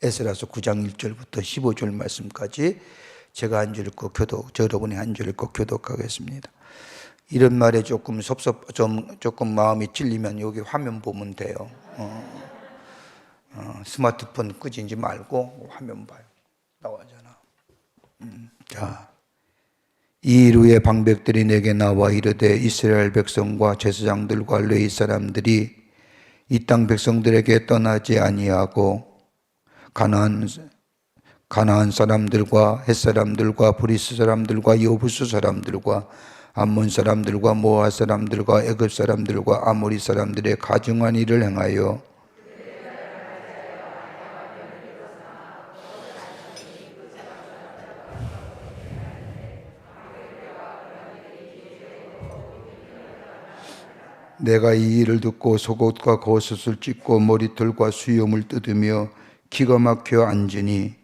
에스라서 9장 1절부터 15절 말씀까지 제가 한 줄 읽고 여러분이 한 줄 읽고 교독하겠습니다. 이런 말에 조금 조금 마음이 찔리면 여기 화면 보면 돼요. 스마트폰 끄지 말고 화면 봐요. 나와잖아. 자, 이 일 후에 방백들이 내게 나와 이르되 이스라엘 백성과 제사장들과 레위 사람들이 이 땅 백성들에게 떠나지 아니하고 가나안 사람들과 헷 사람들과 브리스 사람들과 여부수 사람들과 암몬 사람들과 모아 사람들과 애굽 사람들과 아모리 사람들의 가증한 일을 행하여 내가 이 일을 듣고 속옷과 겉옷을 찢고 머리털과 수염을 뜯으며 기가 막혀 앉으니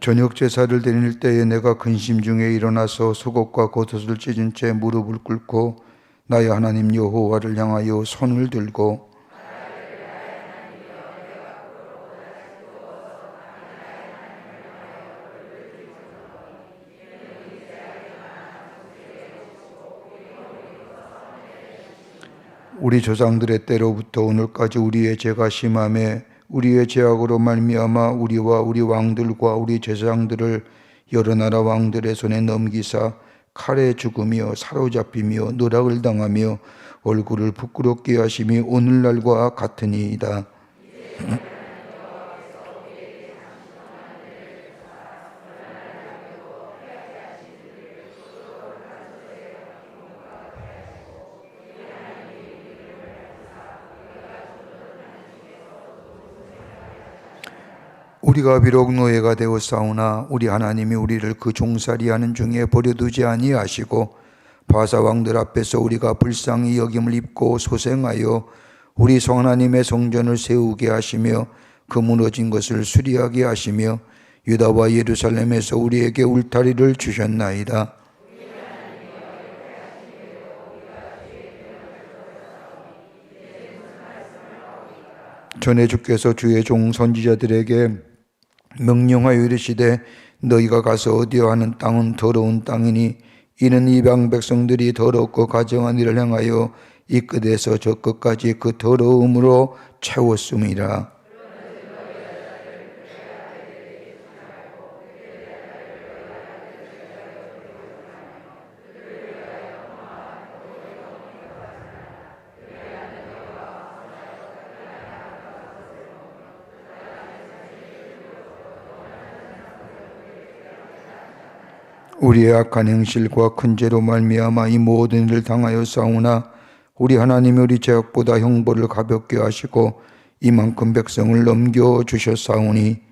저녁 제사를 드릴 때에 내가 근심 중에 일어나서 속옷과 겉옷을 찢은 채 무릎을 꿇고 나의 하나님 여호와를 향하여 손을 들고 우리 조상들의 때로부터 오늘까지 우리의 죄가 심함에 우리의 죄악으로 말미암아 우리와 우리 왕들과 우리 제사장들을 여러 나라 왕들의 손에 넘기사 칼에 죽으며 사로잡히며 노락을 당하며 얼굴을 부끄럽게 하심이 오늘날과 같으니이다. 우리가 비록 노예가 되었사오나 우리 하나님이 우리를 그 종살이하는 중에 버려두지 아니하시고 바사 왕들 앞에서 우리가 불쌍히 여김을 입고 소생하여 우리 성하나님의 성전을 세우게 하시며 그 무너진 것을 수리하게 하시며 유다와 예루살렘에서 우리에게 울타리를 주셨나이다. 전에 주께서 주의 종 선지자들에게 명령하여 이르시되 너희가 가서 어디와 하는 땅은 더러운 땅이니 이는 이방 백성들이 더럽고 가증한 일을 행하여 이 끝에서 저 끝까지 그 더러움으로 채웠음이라. 우리의 악한 행실과 큰 죄로 말미암아 이 모든 일을 당하여 싸우나 우리 하나님이 우리 죄악보다 형벌을 가볍게 하시고 이만큼 백성을 넘겨주셨사오니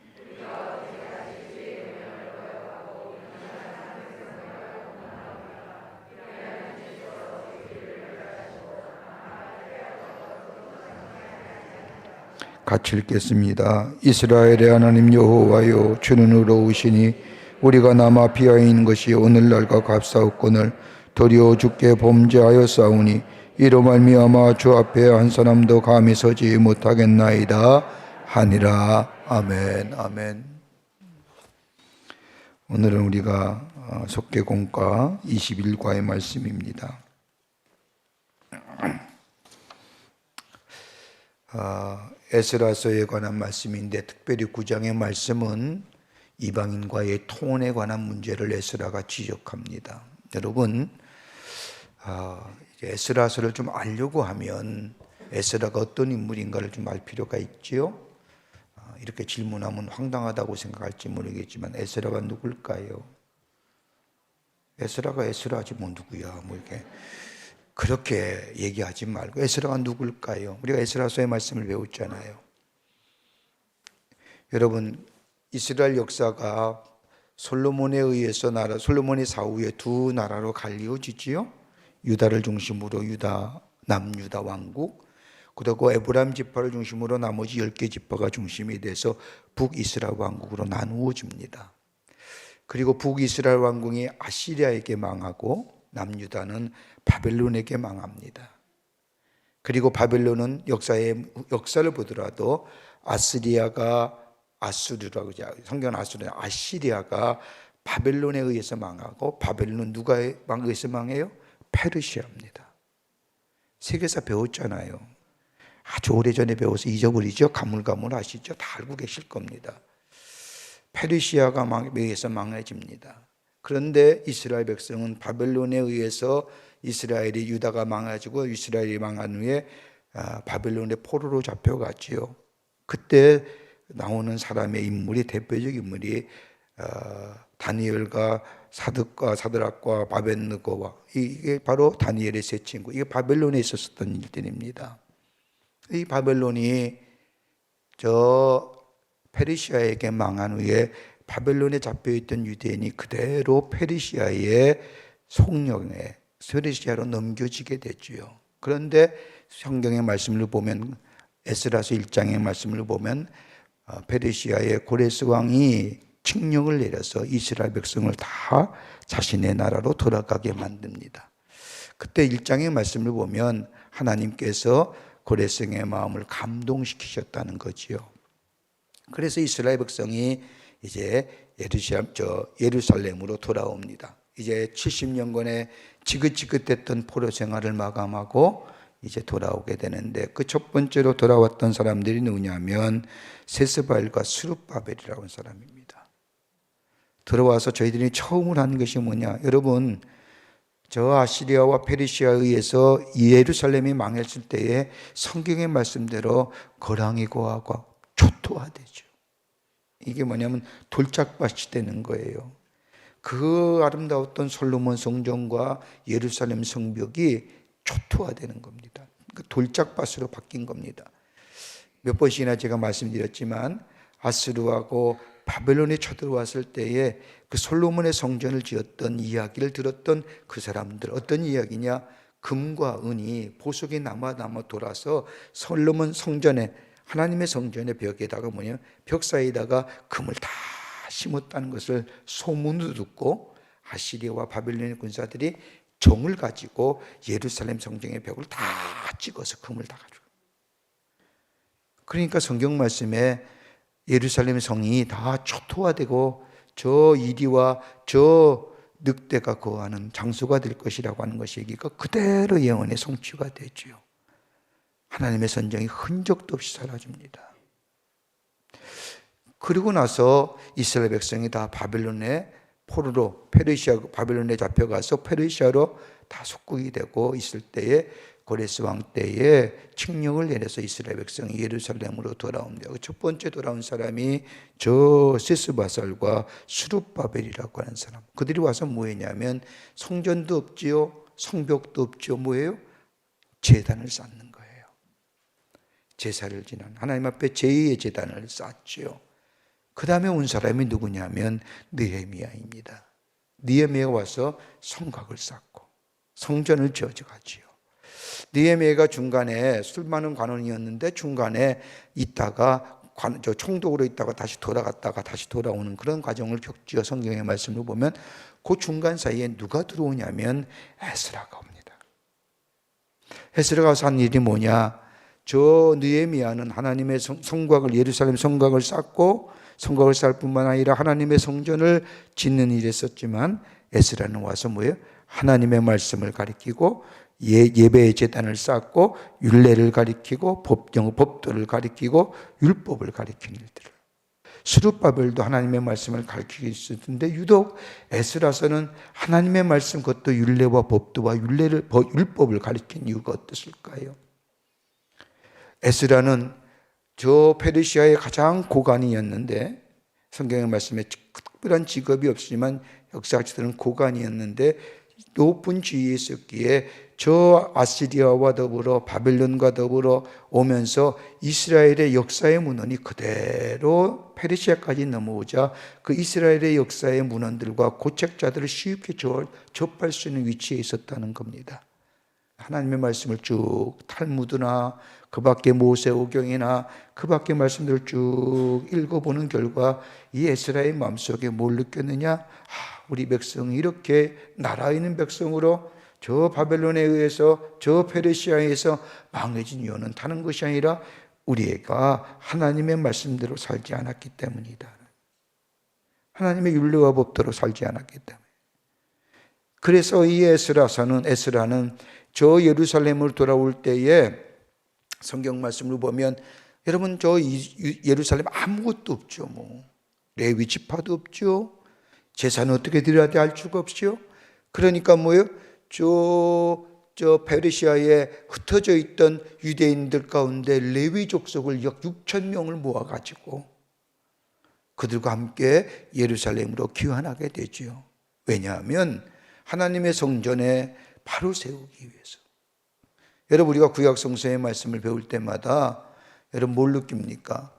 같이 읽겠습니다. 이스라엘의 하나님 여호와여 주는 의로우시니 우리가 남아 피하인 것이 오늘날과 같사옵거늘 도리어 주께 범죄하였사오니 이로 말미암아 주 앞에 한 사람도 감히 서지 못하겠나이다 하니라. 아멘. 아멘. 오늘은 우리가 속죄공과 21과의 말씀입니다. 에스라서에 관한 말씀인데 특별히 9장의 말씀은 이방인과의 통혼에 관한 문제를 에스라가 지적합니다. 여러분, 에스라서를 좀 알려고 하면 에스라가 어떤 인물인가를 좀 알 필요가 있지요. 이렇게 질문하면 황당하다고 생각할지 모르겠지만 에스라가 누굴까요? 에스라가 에스라지 뭐 누구야? 뭐 이렇게 그렇게 얘기하지 말고 에스라가 누굴까요? 우리가 에스라서의 말씀을 배웠잖아요. 여러분, 이스라엘 역사가 솔로몬에 의해서 솔로몬의 사후에 두 나라로 갈리어지지요. 유다를 중심으로 남유다 왕국, 그리고 에브라임 지파를 중심으로 나머지 10개 지파가 중심이 돼서 북이스라엘 왕국으로 나누어집니다. 그리고 북이스라엘 왕궁이 아시리아에게 망하고 남유다는 바벨론에게 망합니다. 그리고 바벨론은 역사를 보더라도 아스리아가 아수르라고 하죠. 성경은 아시리아가 바벨론에 의해서 망하고, 바벨론은 누가에 의해서 망해요? 페르시아입니다. 세계사 배웠잖아요. 아주 오래전에 배워서 잊어버리죠. 가물가물 아시죠? 다 알고 계실 겁니다. 페르시아가 의해서 망해집니다. 그런데 이스라엘 백성은 바벨론에 의해서 이스라엘이, 유다가 망해지고 이스라엘이 망한 후에 바벨론의 포로로 잡혀갔지요. 그때 나오는 사람의 인물이, 대표적 인물이 다니엘과 사드락과 바벳느고와, 이게 바로 다니엘의 세 친구, 이게 바벨론에 있었던 일들입니다. 이 바벨론이 페르시아에게 망한 후에 바벨론에 잡혀있던 유대인이 그대로 페르시아의 속령에, 페르시아로 넘겨지게 됐지요. 그런데 성경의 말씀을 보면, 에스라서 1장의 말씀을 보면 페르시아의 고레스 왕이 칙령을 내려서 이스라엘 백성을 다 자신의 나라로 돌아가게 만듭니다. 그때 1장의 말씀을 보면 하나님께서 고레스의 마음을 감동시키셨다는 거지요. 그래서 이스라엘 백성이 이제 예루살렘으로 돌아옵니다. 이제 70년간의 지긋지긋했던 포로 생활을 마감하고 이제 돌아오게 되는데, 그 첫 번째로 돌아왔던 사람들이 누구냐면 세스바엘과 스룹바벨이라는 사람입니다. 들어와서 저희들이 처음으로 한 것이 뭐냐? 여러분, 저 아시리아와 페르시아에 의해서 예루살렘이 망했을 때에 성경의 말씀대로 거랑이 고하고 초토화되죠. 이게 뭐냐면 돌짝밭이 되는 거예요. 그 아름다웠던 솔로몬 성전과 예루살렘 성벽이 초토화되는 겁니다. 돌짝밭으로 바뀐 겁니다. 몇 번씩이나 제가 말씀드렸지만 아스루하고 바벨론에 쳐들어왔을 때에 그 솔로몬의 성전을 지었던 이야기를 들었던 그 사람들, 어떤 이야기냐? 금과 은이 보석이 남아 돌아서 솔로몬 성전에, 하나님의 성전의 벽에다가 벽 사이에다가 금을 다 심었다는 것을 소문으로 듣고 아시리아와 바벨론의 군사들이 정을 가지고 예루살렘 성전의 벽을 다 찍어서 금을 다 가지고. 그러니까 성경 말씀에 예루살렘 성이 다 초토화되고 저 이리와 저 늑대가 거하는 장소가 될 것이라고 하는 것이 그대로 예언의 성취가 되지요. 하나님의 선정이 흔적도 없이 사라집니다. 그리고 나서 이스라엘 백성이 다 바벨론의 포로로, 바벨론에 잡혀가서 페르시아로 다 속국이 되고 있을 때에 고레스 왕 때에 칙령을 내려서 이스라엘 백성이 예루살렘으로 돌아옵니다. 첫 번째 돌아온 사람이 저 세스바살과 수룹바벨이라고 하는 사람. 그들이 와서 뭐 했냐면 성전도 없지요, 성벽도 없지요. 뭐예요? 제단을 쌓는 거예요. 제사를 지내는, 하나님 앞에 제2의 제단을 쌓지요. 그 다음에 온 사람이 누구냐면 느헤미야입니다. 느헤미야가 와서 성곽을 쌓고 성전을 지어가지요. 느헤미야가 중간에 술 많은 관원이었는데 중간에 있다가 총독으로 있다가 다시 돌아갔다가 다시 돌아오는 그런 과정을 겪지요. 성경의 말씀을 보면 그 중간 사이에 누가 들어오냐면 에스라가 옵니다. 에스라가 와서 한 일이 뭐냐? 저 느헤미야는 하나님의 성곽을, 예루살렘 성곽을 쌓고 성곽을 쌓을 뿐만 아니라 하나님의 성전을 짓는 일에 썼지만, 에스라는 와서 뭐예요? 하나님의 말씀을 가리키고 예배의 제단을 쌓고 율례를 가리키고 법도를 가리키고 율법을 가리키는 일들을. 스룹바벨도 하나님의 말씀을 가르치고 있었는데 유독 에스라서는 하나님의 말씀, 그것도 율례와 법도와 율법을 가리킨 이유가 어땠을까요? 에스라는 저 페르시아의 가장 고관이었는데, 성경의 말씀에 특별한 직업이 없지만 역사학자들은 고관이었는데 높은 지위에 있었기에 저 아시리아와 더불어 바벨론과 더불어 오면서 이스라엘의 역사의 문헌이 그대로 페르시아까지 넘어오자 그 이스라엘의 역사의 문헌들과 고책자들을 쉽게 접할 수 있는 위치에 있었다는 겁니다. 하나님의 말씀을 쭉 탈무드나 그 밖에 모세오경이나 그 밖에 말씀들을 쭉 읽어보는 결과 이 에스라의 마음속에 뭘 느꼈느냐? 우리 백성이 이렇게 나라 있는 백성으로 저 바벨론에 의해서 저 페르시아에서 망해진 이유는 다른 것이 아니라 우리가 하나님의 말씀대로 살지 않았기 때문이다. 하나님의 율례와 법대로 살지 않았기 때문에. 그래서 이 에스라는 저 예루살렘을 돌아올 때에 성경 말씀을 보면 여러분 저 예루살렘 아무것도 없죠. 뭐 레위 지파도 없죠. 제사는 어떻게 드려야 돼 알 수가 없죠. 그러니까 뭐예요? 저 페르시아에 흩어져 있던 유대인들 가운데 레위 족속을 약 6천 명을 모아가지고 그들과 함께 예루살렘으로 귀환하게 되죠. 왜냐하면 하나님의 성전에 바로 세우기 위해서. 여러분 우리가 구약 성서의 말씀을 배울 때마다 여러분 뭘 느낍니까?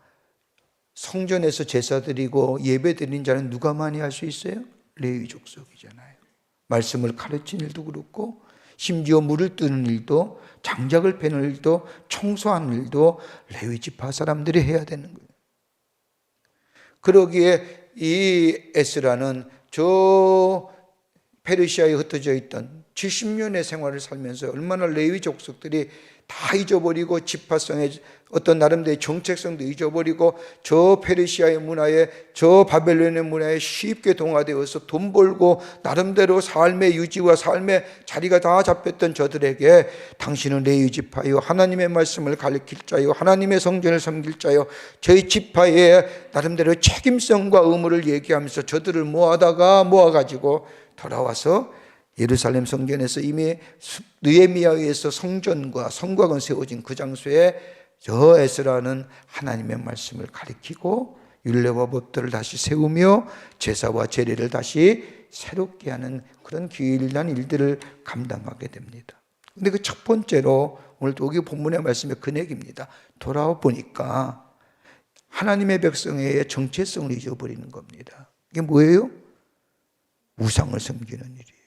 성전에서 제사 드리고 예배 드리는 자는 누가 많이 할 수 있어요? 레위 족속이잖아요. 말씀을 가르치는 일도 그렇고 심지어 물을 뜨는 일도 장작을 패는 일도 청소하는 일도 레위 지파 사람들이 해야 되는 거예요. 그러기에 이 에스라는 저 페르시아에 흩어져 있던 70년의 생활을 살면서 얼마나 레위 족속들이 다 잊어버리고 지파성의 어떤 나름대로의 정체성도 잊어버리고 저 페르시아의 문화에 저 바벨론의 문화에 쉽게 동화되어서 돈 벌고 나름대로 삶의 유지와 삶의 자리가 다 잡혔던 저들에게 당신은 레위 지파요 하나님의 말씀을 가르칠 자요 하나님의 성전을 섬길 자요 저희 지파의 나름대로 책임성과 의무를 얘기하면서 저들을 모아가지고 돌아와서 예루살렘 성전에서 이미 느헤미야에 의해서 성전과 성곽은 세워진 그 장소에 저 에스라는 하나님의 말씀을 가리키고 율례와 법들을 다시 세우며 제사와 제례를 다시 새롭게 하는 그런 귀일난 일들을 감당하게 됩니다. 그런데 그 첫 번째로 오늘 여기 본문의 말씀의 근핵입니다. 돌아와 보니까 하나님의 백성의 정체성을 잊어버리는 겁니다. 이게 뭐예요? 우상을 섬기는 일이에요.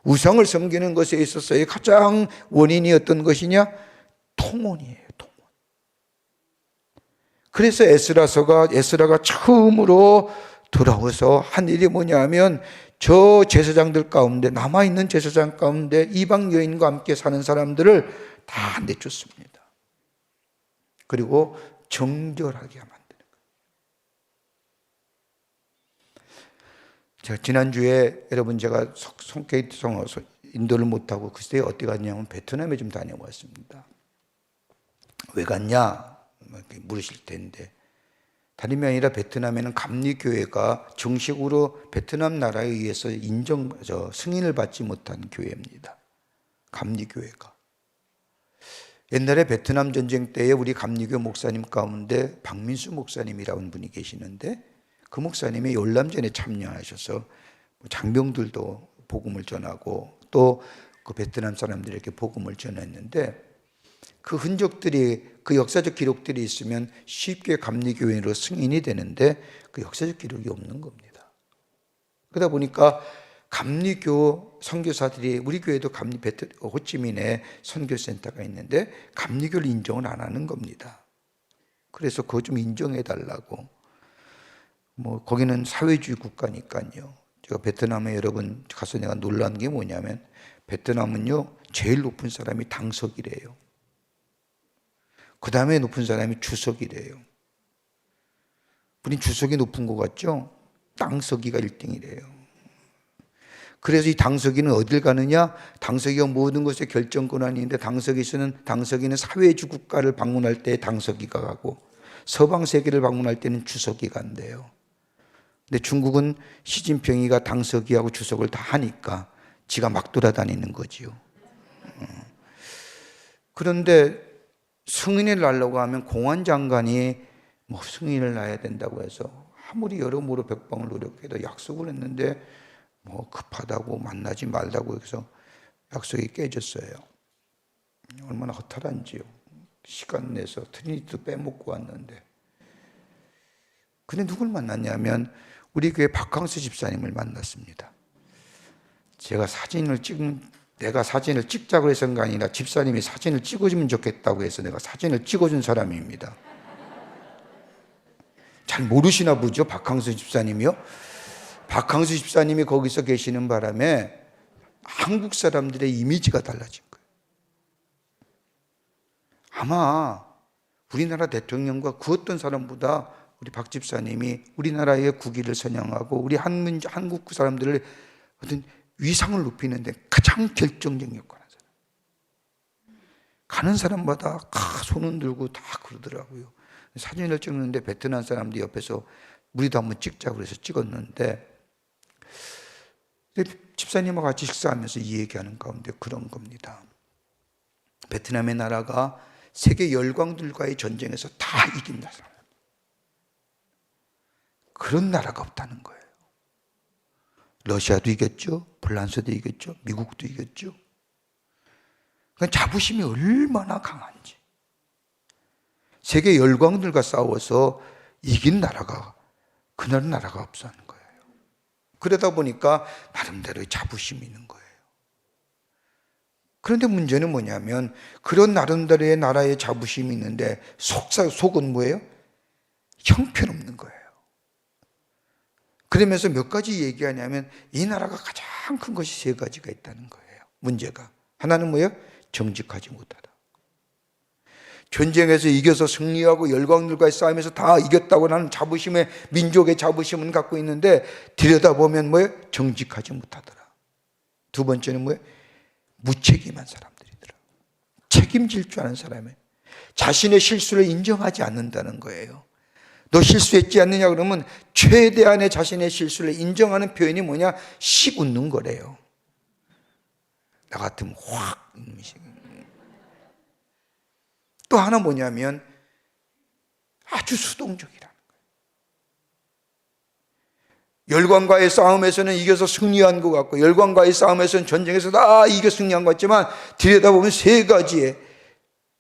우상을 섬기는 것에 있어서의 가장 원인이 어떤 것이냐? 통혼이에요. 통혼. 그래서 에스라가 처음으로 돌아와서 한 일이 뭐냐면 저 제사장들 가운데 남아있는 제사장 가운데 이방 여인과 함께 사는 사람들을 다 내쫓습니다. 그리고 정결하게 만드는 거예요. 제가 지난주에 여러분 제가 송케이트성 인도를 못하고 그때 어디 갔냐면 베트남에 좀 다녀왔습니다. 왜 갔냐 물으실 텐데 다름이 아니라 베트남에는 감리교회가 정식으로 베트남 나라에 의해서 승인을 받지 못한 교회입니다. 감리교회가. 옛날에 베트남 전쟁 때에 우리 감리교 목사님 가운데 박민수 목사님이라는 분이 계시는데 그 목사님이 열람전에 참여하셔서 장병들도 복음을 전하고 또 그 베트남 사람들에게 복음을 전했는데 그 흔적들이 그 역사적 기록들이 있으면 쉽게 감리교회로 승인이 되는데 그 역사적 기록이 없는 겁니다. 그러다 보니까 감리교 선교사들이 우리 교회도 호치민에 선교센터가 있는데 감리교를 인정을 안 하는 겁니다. 그래서 그거 좀 인정해 달라고. 거기는 사회주의 국가니까요. 제가 베트남에 여러분 가서 내가 놀란 게 뭐냐면 베트남은요 제일 높은 사람이 당석이래요. 그 다음에 높은 사람이 주석이래요. 우린 주석이 높은 것 같죠? 당석이가 1등이래요. 그래서 이 당석이는 어딜 가느냐? 당석이가 모든 것의 결정 권한이 있는데 당석이는 사회주의 국가를 방문할 때 당석이가 가고 서방 세계를 방문할 때는 주석이 간대요. 근데 중국은 시진핑이가 당석이하고 주석을 다 하니까 지가 막 돌아다니는 거지요. 그런데 승인을 하려고 하면 공안장관이 승인을 놔야 된다고 해서 아무리 여러모로 백방을 노력해도 약속을 했는데 급하다고 만나지 말라고 해서 약속이 깨졌어요. 얼마나 허탈한지요. 시간 내서 트리니티도 빼먹고 왔는데. 근데 누굴 만났냐면 우리 교회 박광수 집사님을 만났습니다. 제가 사진을 찍은 내가 사진을 찍자고 해서 한 게 아니라 집사님이 사진을 찍어주면 좋겠다고 해서 내가 사진을 찍어준 사람입니다. 잘 모르시나 보죠, 박항수 집사님이요? 박항수 집사님이 거기서 계시는 바람에 한국 사람들의 이미지가 달라진 거예요. 아마 우리나라 대통령과 그 어떤 사람보다 우리 박 집사님이 우리나라의 국위를 선양하고 우리 한국 사람들을 어떤 위상을 높이는 데 가장 결정적 역할을 하잖아요. 가는 사람마다 손은 들고 다 그러더라고요. 사진을 찍는데 베트남 사람들이 옆에서 우리도 한번 찍자고 그래서 찍었는데, 집사님하고 같이 식사하면서 이 얘기하는 가운데 그런 겁니다. 베트남의 나라가 세계 열강들과의 전쟁에서 다 이긴 나라. 그런 나라가 없다는 거예요. 러시아도 이겼죠, 프랑스도 이겼죠, 미국도 이겼죠. 그러니까 자부심이 얼마나 강한지. 세계 열강들과 싸워서 이긴 나라가, 그날 나라가 없었는 거예요. 그러다 보니까 나름대로의 자부심이 있는 거예요. 그런데 문제는 뭐냐면 그런 나름대로의 나라의 자부심이 있는데 속은 뭐예요? 형편없는 거예요. 그러면서 몇 가지 얘기하냐면 이 나라가 가장 큰 것이 세 가지가 있다는 거예요. 문제가. 하나는 뭐예요? 정직하지 못하다. 전쟁에서 이겨서 승리하고 열강들과의 싸움에서 다 이겼다고 하는 자부심의, 민족의 자부심은 갖고 있는데 들여다보면 뭐예요? 정직하지 못하더라. 두 번째는 뭐예요? 무책임한 사람들이더라. 책임질 줄 아는 사람이에요. 자신의 실수를 인정하지 않는다는 거예요. 너 실수했지 않느냐 그러면 최대한의 자신의 실수를 인정하는 표현이 뭐냐? 씩 웃는 거래요. 나 같으면 확 또 하나 뭐냐면 아주 수동적이라는 거예요. 열강과의 싸움에서는 이겨서 승리한 것 같고 열강과의 싸움에서는 전쟁에서 다 이겨 승리한 것 같지만 들여다보면 세 가지의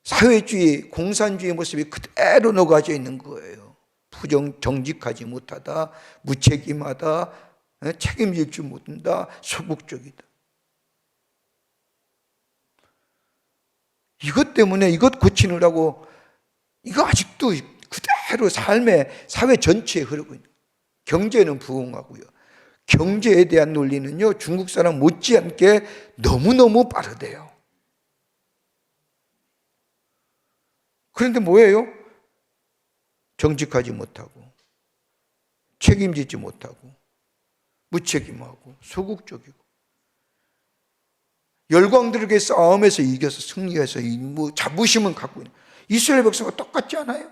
사회주의, 공산주의 모습이 그대로 녹아져 있는 거예요. 정직하지 못하다, 무책임하다, 책임질 줄 못한다, 소극적이다. 이것 때문에 이것 고치느라고 이거 아직도 그대로 삶의 사회 전체에 흐르고 있는. 경제는 부흥하고요. 경제에 대한 논리는요, 중국 사람 못지않게 너무너무 빠르대요. 그런데 뭐예요? 정직하지 못하고 책임지지 못하고 무책임하고 소극적이고 열강들에게 싸움에서 이겨서 승리해서 자부심은 갖고 있는 이스라엘 백성과 똑같지 않아요?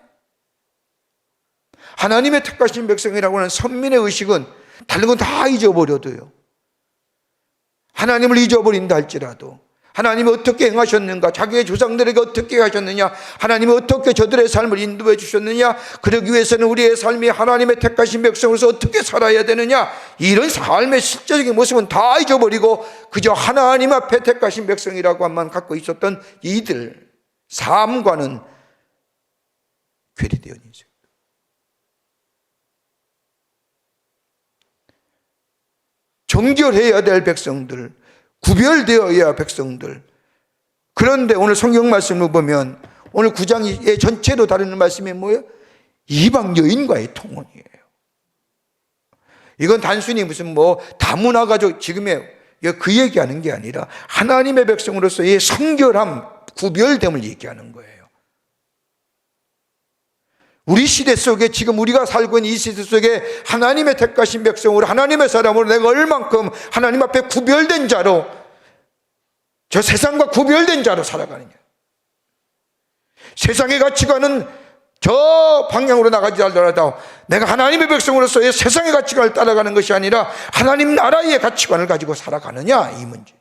하나님의 택하신 백성이라고 하는 선민의 의식은 다른 건 다 잊어버려도요, 하나님을 잊어버린다 할지라도 하나님이 어떻게 행하셨는가, 자기의 조상들에게 어떻게 하셨느냐, 하나님이 어떻게 저들의 삶을 인도해 주셨느냐, 그러기 위해서는 우리의 삶이 하나님의 택하신 백성으로서 어떻게 살아야 되느냐, 이런 삶의 실제적인 모습은 다 잊어버리고 그저 하나님 앞에 택하신 백성이라고만 갖고 있었던 이들 삶과는 괴리되어 있는 인생. 정결해야 될 백성들, 구별되어야 할 백성들. 그런데 오늘 성경 말씀을 보면 오늘 9장의 전체로 다루는 말씀이 뭐예요? 이방 여인과의 통혼이에요. 이건 단순히 무슨 다문화 가족 지금의 그 얘기하는 게 아니라 하나님의 백성으로서의 성결함, 구별됨을 얘기하는 거예요. 우리 시대 속에, 지금 우리가 살고 있는 이 시대 속에 하나님의 택하신 백성으로, 하나님의 사람으로 내가 얼만큼 하나님 앞에 구별된 자로, 저 세상과 구별된 자로 살아가느냐. 세상의 가치관은 저 방향으로 나가지 않더라도 내가 하나님의 백성으로서의 세상의 가치관을 따라가는 것이 아니라 하나님 나라의 가치관을 가지고 살아가느냐, 이 문제.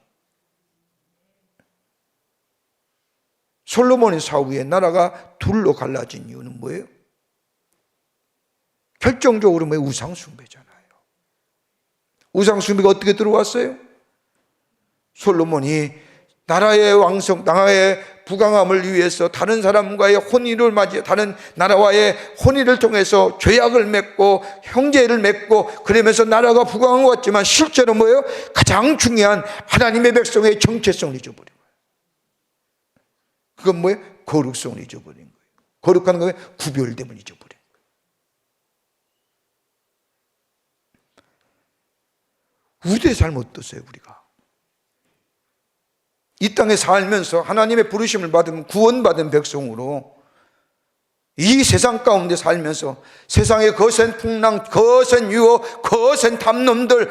솔로몬의 사후에 나라가 둘로 갈라진 이유는 뭐예요? 결정적으로 우상숭배잖아요. 우상숭배가 어떻게 들어왔어요? 솔로몬이 나라의 왕성, 나라의 부강함을 위해서 다른 사람과의 혼인을 맞이, 다른 나라와의 혼인을 통해서 죄악을 맺고 형제를 맺고 그러면서 나라가 부강한 것 같지만 실제로 뭐예요? 가장 중요한 하나님의 백성의 정체성을 잊어버린 거예요. 그건 뭐예요? 거룩성을 잊어버린 거예요. 거룩한 거예요? 구별됨을 잊어버린 거예요. 우리의 삶 어떠세요? 우리가 이 땅에 살면서 하나님의 부르심을 받으면 구원받은 백성으로 이 세상 가운데 살면서 세상의 거센 풍랑, 거센 유혹, 거센 탐놈들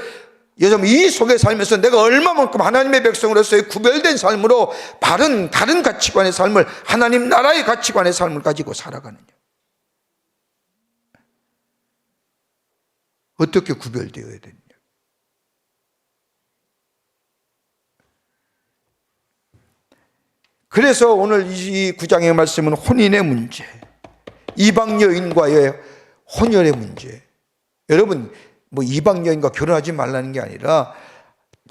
요즘 이 속에 살면서 내가 얼마만큼 하나님의 백성으로서의 구별된 삶으로 바른 다른 가치관의 삶을, 하나님 나라의 가치관의 삶을 가지고 살아가느냐, 어떻게 구별되어야 되느냐. 그래서 오늘 이 9장의 말씀은 혼인의 문제, 이방 여인과의 혼혈의 문제. 여러분, 뭐 이방 여인과 결혼하지 말라는 게 아니라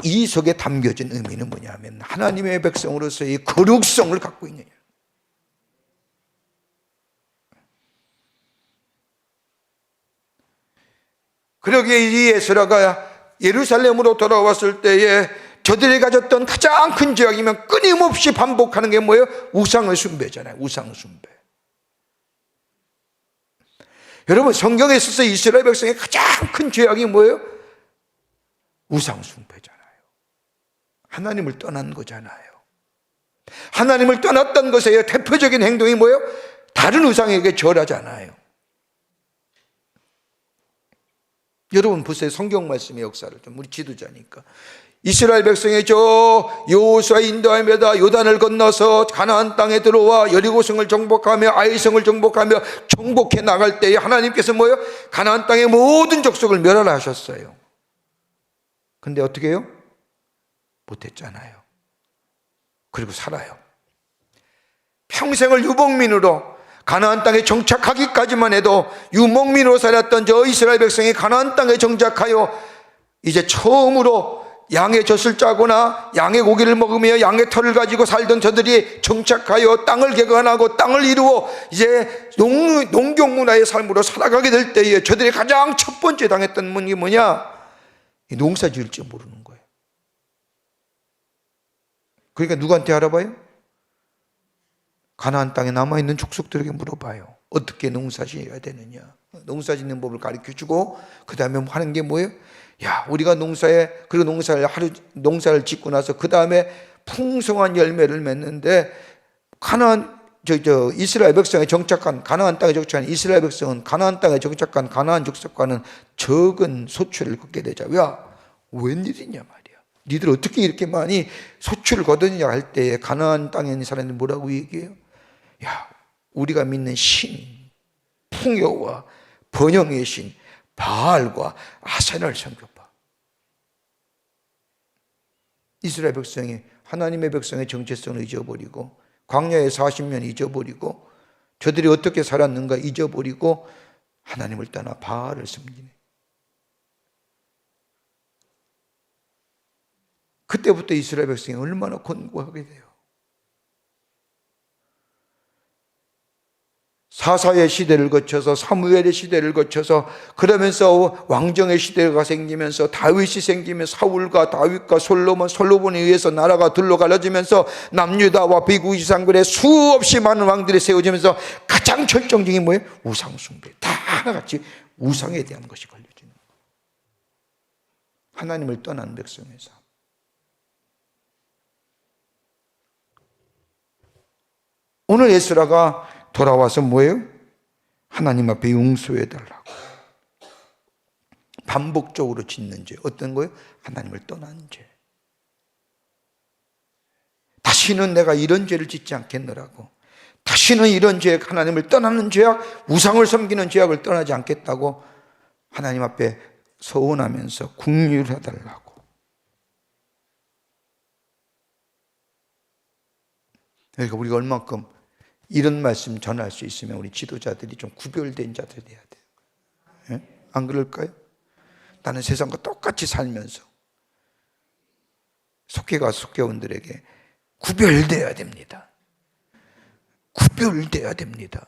이 속에 담겨진 의미는 뭐냐면 하나님의 백성으로서의 거룩성을 갖고 있느냐. 그러기에 이 에스라가 예루살렘으로 돌아왔을 때에 저들이 가졌던 가장 큰 죄악이면 끊임없이 반복하는 게 뭐예요? 우상의 숭배잖아요. 우상의 숭배. 여러분, 성경에 있어서 이스라엘 백성의 가장 큰 죄악이 뭐예요? 우상 숭배잖아요. 하나님을 떠난 거잖아요. 하나님을 떠났던 것의 대표적인 행동이 뭐예요? 다른 우상에게 절하잖아요. 여러분 보세요. 성경 말씀의 역사를 좀, 우리 지도자니까. 이스라엘 백성이 저 여호수아의 인도하며다 요단을 건너서 가나안 땅에 들어와 여리고성을 정복하며 아이성을 정복하며 정복해 나갈 때에 하나님께서 뭐예요? 가나안 땅의 모든 족속을 멸하라 하셨어요. 근데 어떻게 해요? 못했잖아요. 그리고 살아요. 평생을 유목민으로 가나안 땅에 정착하기까지만 해도 유목민으로 살았던 저 이스라엘 백성이 가나안 땅에 정착하여 이제 처음으로 양의 젖을 짜거나 양의 고기를 먹으며 양의 털을 가지고 살던 저들이 정착하여 땅을 개간하고 땅을 이루어 이제 농경 문화의 삶으로 살아가게 될 때에 저들이 가장 첫 번째 당했던 게 뭐냐? 농사 지을 줄 모르는 거예요. 그러니까 누구한테 알아봐요? 가나안 땅에 남아있는 족속들에게 물어봐요. 어떻게 농사 지어야 되느냐. 농사 짓는 법을 가르쳐주고 그 다음에 하는 게 뭐예요? 야, 우리가 그리고 농사를 짓고 나서 그 다음에 풍성한 열매를 맺는데 이스라엘 백성에 정착한 가나안 땅에 정착한 이스라엘 백성은 가나안 땅에 정착한 가나안 족속과는 적은 소출을 걷게 되자. 야, 웬일이냐 말이야. 니들 어떻게 이렇게 많이 소출을 거두느냐 할 때에 가나안 땅에 있는 사람들이 뭐라고 얘기해요? 야, 우리가 믿는 신, 풍요와 번영의 신 바알과 아세나를 섬겨봐. 이스라엘 백성이 하나님의 백성의 정체성을 잊어버리고 광야에 40년 잊어버리고 저들이 어떻게 살았는가 잊어버리고 하나님을 떠나 바알을 섬기네. 그때부터 이스라엘 백성이 얼마나 곤고하게 돼요. 사사의 시대를 거쳐서 사무엘의 시대를 거쳐서 그러면서 왕정의 시대가 생기면서 다윗이 생기면서 사울과 다윗과 솔로몬에 의해서 나라가 둘로 갈라지면서 남유다와 비구 이상군의 수없이 많은 왕들이 세워지면서 가장 결정적인 뭐예요? 우상 숭배. 다 하나같이 우상에 대한 것이 걸려지는 거예요. 하나님을 떠난 백성의 삶. 오늘 에스라가 돌아와서 뭐예요? 하나님 앞에 용서해달라고. 반복적으로 짓는 죄. 어떤 거예요? 하나님을 떠난 죄. 다시는 내가 이런 죄를 짓지 않겠노라고. 다시는 이런 죄악, 하나님을 떠나는 죄악, 우상을 섬기는 죄악을 떠나지 않겠다고 하나님 앞에 서원하면서 긍휼해달라고. 그러니까 우리가 얼만큼 이런 말씀 전할 수 있으면 우리 지도자들이 좀 구별된 자들이 돼야 돼요. 네? 안 그럴까요? 나는 세상과 똑같이 살면서 속회가 속회원들에게 구별되어야 됩니다. 구별돼야 됩니다.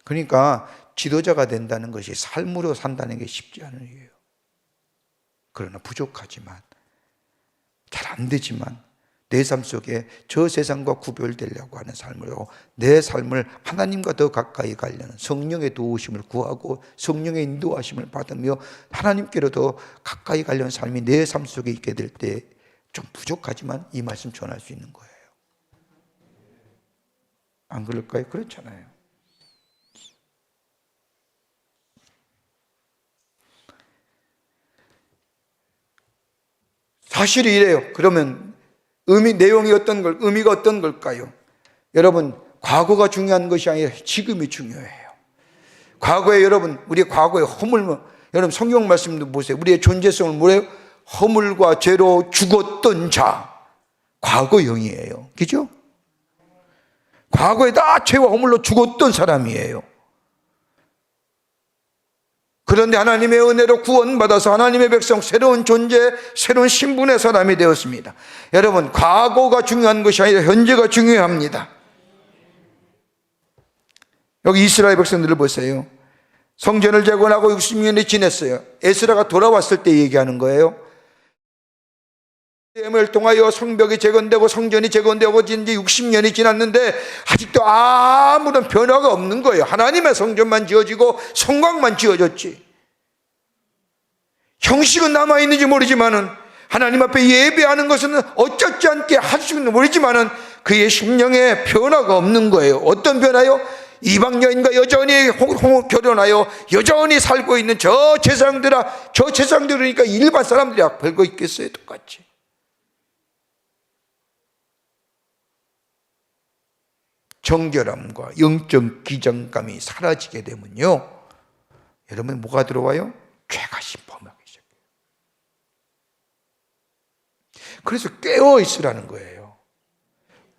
그러니까 지도자가 된다는 것이 삶으로 산다는 게 쉽지 않은 일이에요. 그러나 부족하지만, 잘 안 되지만 내 삶 속에 저 세상과 구별되려고 하는 삶으로 내 삶을 하나님과 더 가까이 가려는 성령의 도우심을 구하고 성령의 인도하심을 받으며 하나님께로 더 가까이 가려는 삶이 내 삶 속에 있게 될 때 좀 부족하지만 이 말씀 전할 수 있는 거예요. 안 그럴까요? 그렇잖아요. 사실이 이래요. 그러면 내용이 의미가 어떤 걸까요? 여러분, 과거가 중요한 것이 아니라 지금이 중요해요. 과거에 우리의 과거의 허물, 여러분 성경 말씀도 보세요. 우리의 존재성을 뭐래요? 허물과 죄로 죽었던 자, 과거형이에요. 그죠? 과거에 다 죄와 허물로 죽었던 사람이에요. 그런데 하나님의 은혜로 구원받아서 하나님의 백성, 새로운 존재, 새로운 신분의 사람이 되었습니다. 여러분, 과거가 중요한 것이 아니라 현재가 중요합니다. 여기 이스라엘 백성들을 보세요. 성전을 재건하고 60년이 지냈어요. 에스라가 돌아왔을 때 얘기하는 거예요. 을 통하여 성벽이 재건되고 성전이 재건되고 지 60년이 지났는데 아직도 아무런 변화가 없는 거예요. 하나님의 성전만 지어지고 성곽만 지어졌지. 형식은 남아있는지 모르지만은 하나님 앞에 예배하는 것은 어쩌지 않게 할 수 있는 모르지만은 그의 심령에 변화가 없는 거예요. 어떤 변화요? 이방 여인과 여전히 결혼하여 여전히 살고 있는 저 제사장들이니까 일반 사람들이 별거 있겠어요? 똑같이. 정결함과 영적 기정감이 사라지게 되면요, 여러분 뭐가 들어와요? 죄가 심범하기 시작해요. 그래서 깨어 있으라는 거예요.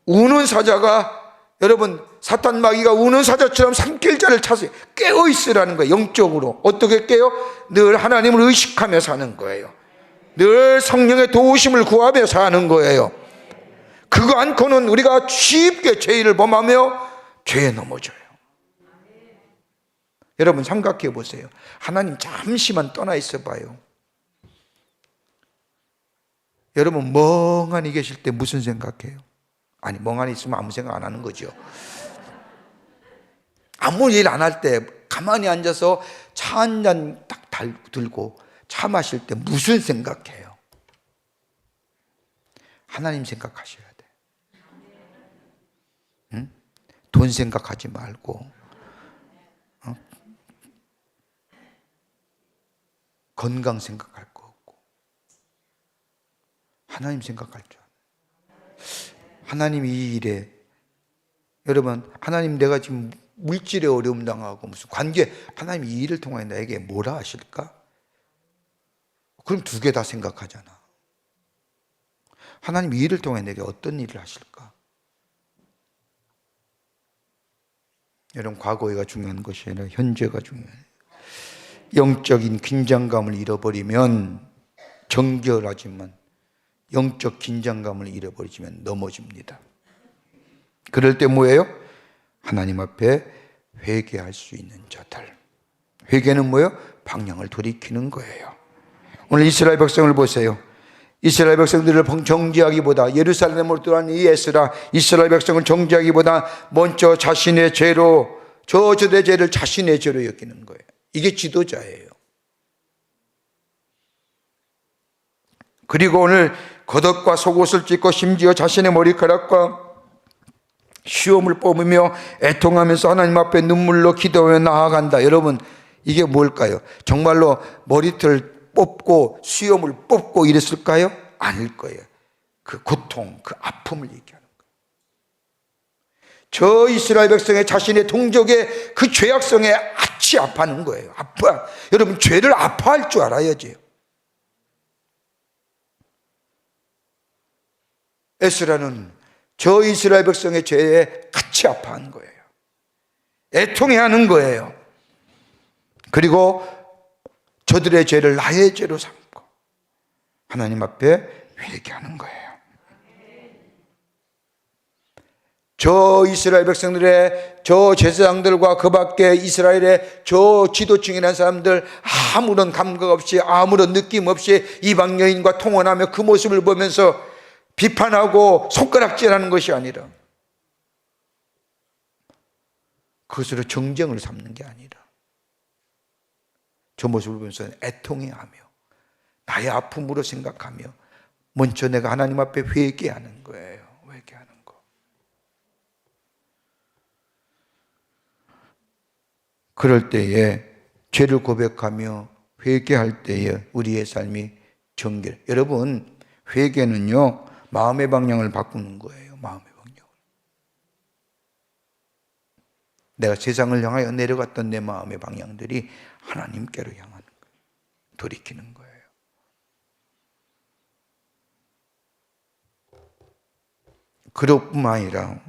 우는 사자가, 여러분 사탄 마귀가 우는 사자처럼 삼킬 자를 찾아요. 깨어 있으라는 거예요. 영적으로 어떻게 깨요? 늘 하나님을 의식하며 사는 거예요. 늘 성령의 도우심을 구하며 사는 거예요. 그거 않고는 우리가 쉽게 죄를 범하며 죄에 넘어져요. 여러분 생각해 보세요. 하나님 잠시만 떠나 있어 봐요. 여러분 멍하니 계실 때 무슨 생각해요? 아니, 멍하니 있으면 아무 생각 안 하는 거죠. 아무 일 안 할 때 가만히 앉아서 차 한 잔 딱 들고 차 마실 때 무슨 생각해요? 하나님 생각하셔야 돼. 응? 돈 생각하지 말고, 건강 생각할 거 없고 하나님 생각할 줄 알아요. 하나님 이 일에, 여러분 하나님 내가 지금 물질에 어려움 당하고 무슨 관계, 하나님 이 일을 통해 나에게 뭐라 하실까? 그럼 두 개 다 생각하잖아. 하나님 이 일을 통해 내게 어떤 일을 하실까? 여러분 과거가 중요한 것이 아니라 현재가 중요해요. 영적인 긴장감을 잃어버리면 정결하지만 영적 긴장감을 잃어버리면 넘어집니다. 그럴 때 뭐예요? 하나님 앞에 회개할 수 있는 자들. 회개는 뭐예요? 방향을 돌이키는 거예요. 오늘 이스라엘 백성을 보세요. 이스라엘 백성들을 정죄하기보다, 예루살렘으로 들어간 이 에스라, 이스라엘 백성을 정죄하기보다 먼저 자신의 죄로, 저들의 죄를 자신의 죄로 여기는 거예요. 이게 지도자예요. 그리고 오늘 겉옷과 속옷을 찢고 심지어 자신의 머리카락과 수염을 뽑으며 애통하면서 하나님 앞에 눈물로 기도하며 나아간다. 여러분 이게 뭘까요? 정말로 머리털 뽑고 수염을 뽑고 이랬을까요? 아닐 거예요. 그 고통, 그 아픔을 얘기하는 거예요. 저 이스라엘 백성의 자신의 동족의 그 죄악성에 아치 아파하는 거예요. 아파. 여러분 죄를 아파할 줄 알아야지. 에스라는 저 이스라엘 백성의 죄에 같이 아파하는 거예요. 애통해하는 거예요. 그리고 저들의 죄를 나의 죄로 삼고 하나님 앞에 회개하는 거예요. 저 이스라엘 백성들의 저 제사장들과 그 밖에 이스라엘의 저 지도층이라는 사람들 아무런 감각 없이 아무런 느낌 없이 이방 여인과 통혼하며 그 모습을 보면서 비판하고 손가락질하는 것이 아니라 그것으로 정쟁을 삼는 게 아니라 저 모습을 보면서 애통해하며 나의 아픔으로 생각하며 먼저 내가 하나님 앞에 회개하는 거예요. 회개하는 거. 그럴 때에 죄를 고백하며 회개할 때에 우리의 삶이 정결. 여러분, 회개는요 마음의 방향을 바꾸는 거예요. 마음의 방향을. 내가 세상을 향하여 내려갔던 내 마음의 방향들이 하나님께로 향하는 거예요. 돌이키는 거예요. 그뿐만 아니라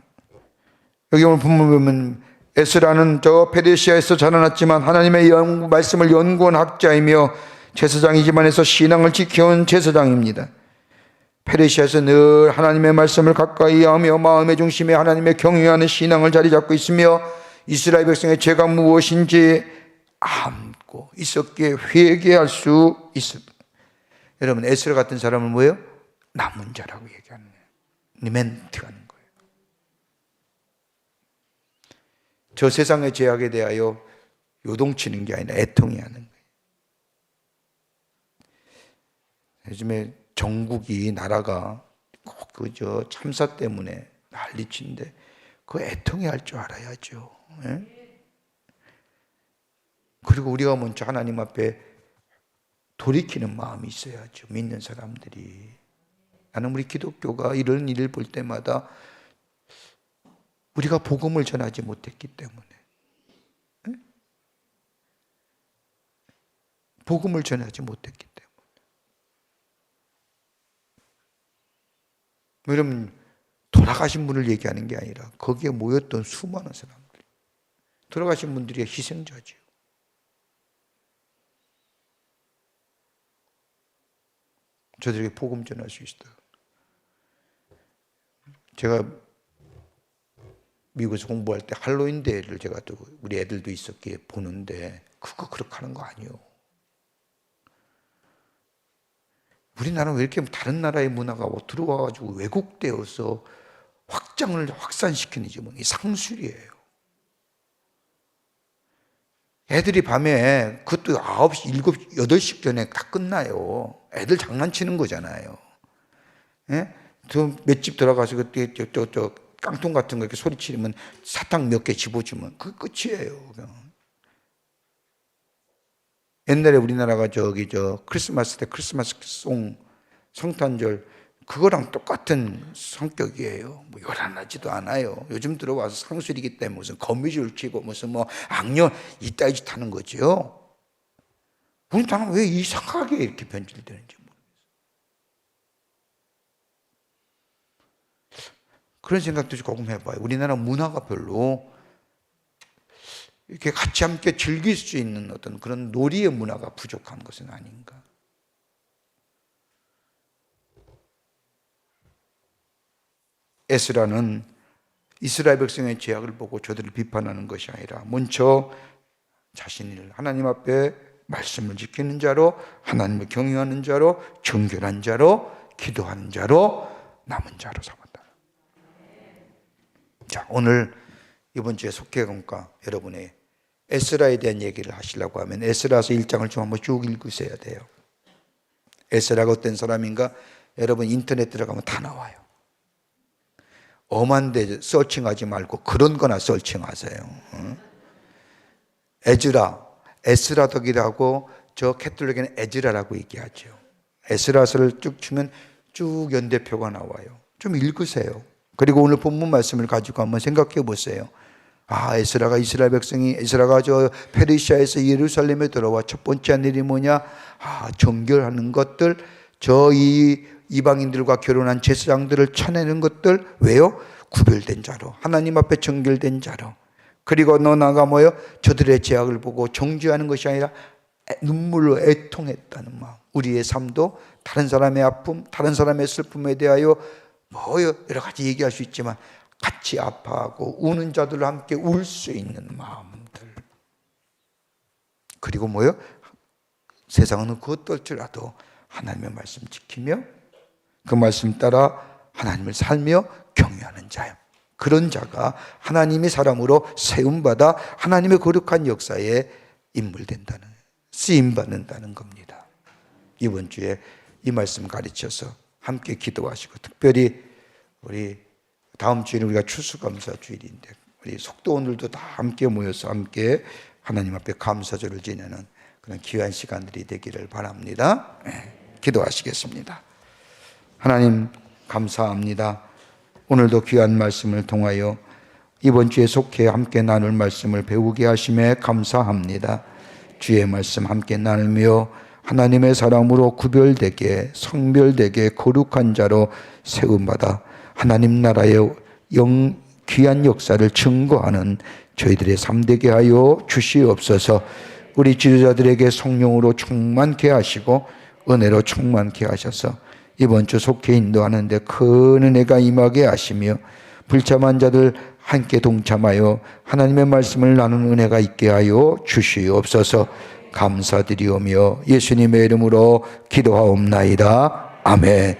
여기 오늘 본문 보면 에스라는 저 페르시아에서 자라났지만 하나님의 말씀을 연구한 학자이며 제사장 이 집안에서 신앙을 지켜온 제사장입니다. 페르시아에서 늘 하나님의 말씀을 가까이 하며 마음의 중심에 하나님의 경외하는 신앙을 자리 잡고 있으며 이스라엘 백성의 죄가 무엇인지 안고 있었기에 회개할 수 있습니다. 여러분, 에스라 같은 사람은 뭐예요? 남은 자라고 얘기하는 거예요. 리멘트 하는 거예요. 저 세상의 죄악에 대하여 요동치는 게 아니라 애통해 하는 거예요. 요즘에 전국이 나라가 꼭 그저 참사 때문에 난리친데 그 애통해 할 줄 알아야죠. 예? 그리고 우리가 먼저 하나님 앞에 돌이키는 마음이 있어야죠. 믿는 사람들이. 나는 우리 기독교가 이런 일을 볼 때마다 우리가 복음을 전하지 못했기 때문에, 예? 복음을 전하지 못했기 때문에. 여러분, 돌아가신 분을 얘기하는 게 아니라 거기에 모였던 수많은 사람들, 돌아가신 분들이 희생자지요. 저들에게 복음 전할 수 있어요. 제가 미국에서 공부할 때 할로윈 대회를 제가 또 우리 애들도 있었기에 보는데 그거 그렇게 하는 거 아니에요. 우리나라는 왜 이렇게 다른 나라의 문화가 들어와가지고 왜곡되어서 확산시키는지 모르겠어요. 상술이에요. 애들이 밤에 그것도 9시, 7시, 8시 전에 다 끝나요. 애들 장난치는 거잖아요. 예? 저 몇 집 들어가서 그때 저 깡통 같은 거 이렇게 소리치면 사탕 몇 개 집어주면 그게 끝이에요. 그냥. 옛날에 우리나라가 저 크리스마스 때 크리스마스 송 성탄절 그거랑 똑같은 성격이에요. 뭐 요란하지도 않아요. 요즘 들어와서 상술이기 때문에 무슨 거미줄 치고 무슨 뭐 악녀 이따위 짓 하는 거죠. 우리나라는 왜 이상하게 이렇게 변질되는지 모르겠어요. 그런 생각도 조금 해봐요. 우리나라 문화가 별로 이렇게 같이 함께 즐길 수 있는 어떤 그런 놀이의 문화가 부족한 것은 아닌가. 에스라는 이스라엘 백성의 죄악을 보고 저들을 비판하는 것이 아니라 먼저 자신을 하나님 앞에 말씀을 지키는 자로, 하나님을 경외하는 자로, 정결한 자로, 기도하는 자로, 남은 자로 삼았다. 자, 오늘 이번 주에 속회공과 여러분의 에스라에 대한 얘기를 하시려고 하면 에스라서 1장을 좀 한번 쭉 읽으셔야 돼요. 에스라가 어떤 사람인가? 여러분 인터넷 들어가면 다 나와요. 엄한 데 서칭하지 말고 그런 거나 서칭하세요. 에스라덕이라고 저 캐톨릭에는 에즈라라고 얘기하죠. 에스라서를 쭉 치면 쭉 연대표가 나와요. 좀 읽으세요. 그리고 오늘 본문 말씀을 가지고 한번 생각해 보세요. 아, 에스라가 저 페르시아에서 예루살렘에 들어와 첫 번째 한 일이 뭐냐? 아, 정결하는 것들, 이방인들과 결혼한 제사장들을 쳐내는 것들. 왜요? 구별된 자로, 하나님 앞에 정결된 자로. 그리고 너나가 뭐요? 저들의 죄악을 보고 정죄하는 것이 아니라 눈물로 애통했다는 마음. 우리의 삶도 다른 사람의 아픔, 다른 사람의 슬픔에 대하여 뭐 여러 가지 얘기할 수 있지만 같이 아파하고 우는 자들과 함께 울 수 있는 마음들. 그리고 뭐요? 세상은 그 어떨지라도 하나님의 말씀 지키며 그 말씀 따라 하나님을 살며 경외하는 자요. 그런 자가 하나님이 사람으로 세움받아 하나님의 거룩한 역사에 인물된다는, 쓰임받는다는 겁니다. 이번 주에 이 말씀 가르쳐서 함께 기도하시고, 특별히 우리 다음 주에는 우리가 추수감사 주일인데 우리 속도원들도 다 함께 모여서 함께 하나님 앞에 감사절을 지내는 그런 귀한 시간들이 되기를 바랍니다. 기도하시겠습니다. 하나님 감사합니다. 오늘도 귀한 말씀을 통하여 이번 주에 속해 함께 나눌 말씀을 배우게 하심에 감사합니다. 주의 말씀 함께 나누며 하나님의 사람으로 구별되게 성별되게 거룩한 자로 세움받아 하나님 나라의 귀한 역사를 증거하는 저희들의 삶 되게 하여 주시옵소서. 우리 지도자들에게 성령으로 충만케 하시고 은혜로 충만케 하셔서 이번 주 속해 인도하는 데 큰 은혜가 임하게 하시며 불참한 자들 함께 동참하여 하나님의 말씀을 나누는 은혜가 있게 하여 주시옵소서. 감사드리오며 예수님의 이름으로 기도하옵나이다. 아멘.